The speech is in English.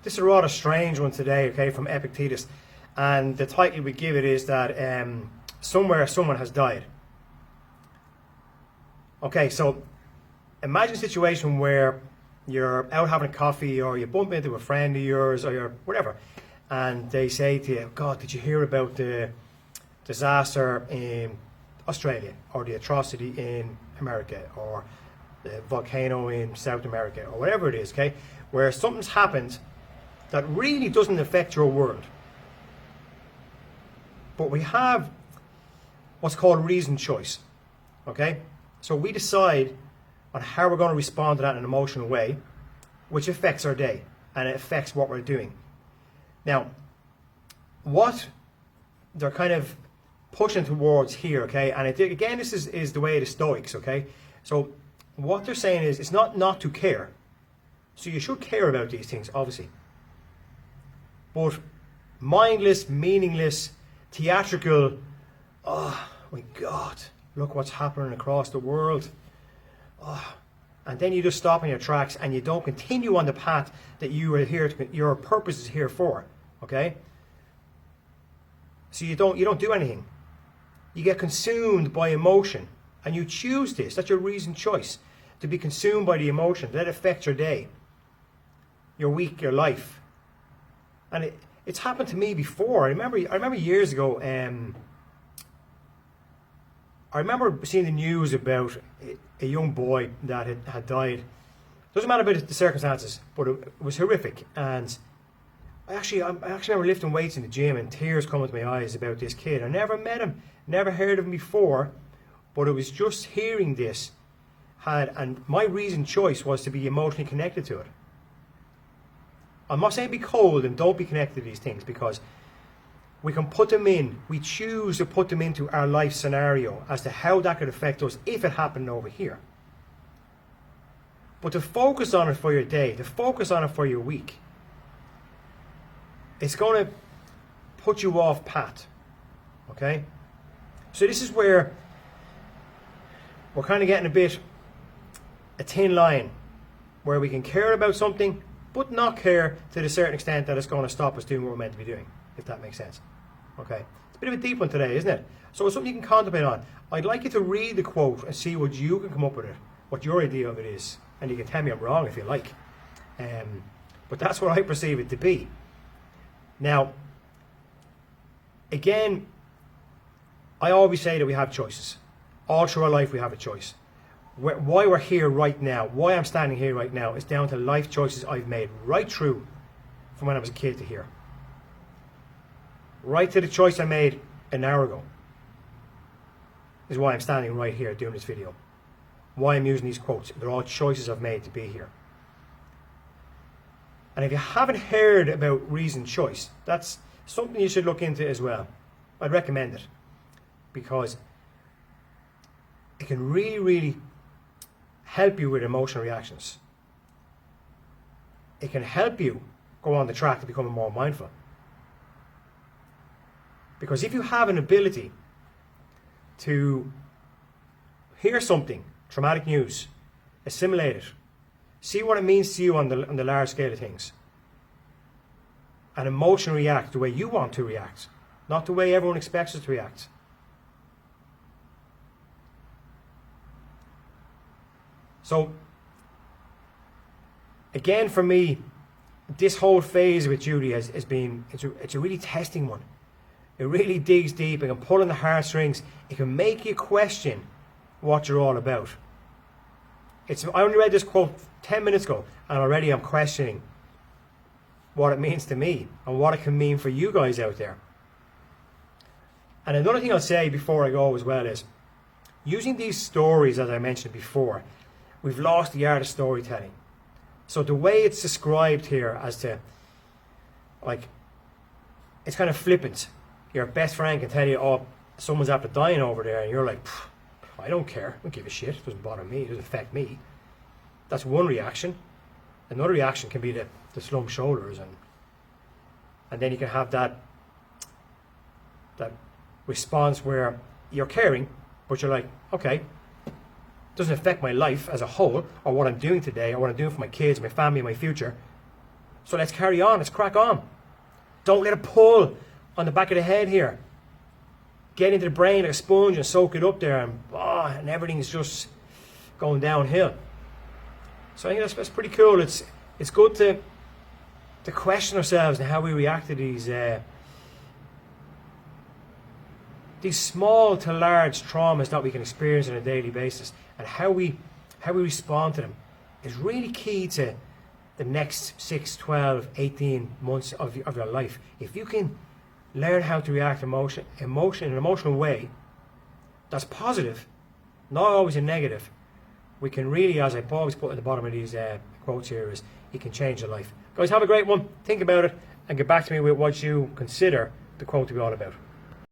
This is a rather strange one today, okay, from Epictetus. And the title we give it is that somewhere someone has died. Okay, so imagine a situation where you're out having a coffee, or you bump into a friend of yours, or you're whatever, and they say to you, God, did you hear about the disaster in Australia, or the atrocity in America, or the volcano in South America, or whatever it is, okay, where something's happened that really doesn't affect your world. But we have what's called reasoned choice, okay? So we decide on how we're going to respond to that in an emotional way, which affects our day, and it affects what we're doing. Now, what they're kind of pushing towards here, okay, and again, this is the way of the Stoics, okay? So what they're saying is, it's not to care. So you should care about these things, obviously. But mindless, meaningless, theatrical, oh my God, look what's happening across the world. Oh, and then you just stop in your tracks and you don't continue on the path that you are here to, your purpose is here for, okay? So you don't do anything. You get consumed by emotion, and you choose this. That's your reasoned choice, to be consumed by the emotion. Let it affect your day, your week, your life. And it's happened to me before. I remember years ago. I remember seeing the news about a young boy that had died. Doesn't matter about the circumstances, but it was horrific. And I actually remember lifting weights in the gym and tears coming to my eyes about this kid. I never met him, never heard of him before, but it was just hearing this and my reasoned choice was to be emotionally connected to it. I'm not saying be cold and don't be connected to these things, because we can put them in, we choose to put them into our life scenario as to how that could affect us if it happened over here. But to focus on it for your day, to focus on it for your week, it's going to put you off path, okay? So this is where we're kind of getting a thin line, where we can care about something, but not care to the certain extent that it's going to stop us doing what we're meant to be doing, if that makes sense. Okay, it's a bit of a deep one today, isn't it? So it's something you can contemplate on. I'd like you to read the quote and see what you can come up with it, what your idea of it is, and you can tell me I'm wrong if you like. But that's what I perceive it to be. Now, again, I always say that we have choices. All through our life we have a choice. Why we're here right now, why I'm standing here right now, is down to life choices I've made right through from when I was a kid to here. Right to the choice I made an hour ago is why I'm standing right here doing this video. Why I'm using these quotes. They're all choices I've made to be here. And if you haven't heard about reasoned choice, that's something you should look into as well. I'd recommend it, because it can really, really help you with emotional reactions. It can help you go on the track to becoming more mindful. Because if you have an ability to hear something, traumatic news, assimilate it, see what it means to you on the large scale of things, and emotionally react the way you want to react, not the way everyone expects us to react. So, again, for me, this whole phase with Judy has been, it's a really testing one. It really digs deep. It can pull on the heartstrings. It can make you question what you're all about. I only read this quote 10 minutes ago, and already I'm questioning what it means to me and what it can mean for you guys out there. And another thing I'll say before I go as well is, using these stories, as I mentioned before, we've lost the art of storytelling. So the way it's described here as to, like, it's kind of flippant. Your best friend can tell you, oh, someone's after dying over there, and you're like, I don't care, I don't give a shit, it doesn't bother me, it doesn't affect me. That's one reaction. Another reaction can be the slumped shoulders, and then you can have that response where you're caring, but you're like, okay, it doesn't affect my life as a whole, or what I'm doing today, or what I'm doing for my kids, my family, my future, So let's carry on. Let's crack on. Don't let it pull on the back of the head here. Get into the brain like a sponge and soak it up there, and everything's just going downhill. So I think that's pretty cool. It's good to question ourselves and how we react to these small to large traumas that we can experience on a daily basis, and how we respond to them is really key to the next 6, 12, 18 months of your life. If you can learn how to react in an emotional way that's positive, not always a negative, we can really, as I always put at the bottom of these quotes here, is you can change your life. Guys, have a great one. Think about it and get back to me with what you consider the quote to be all about.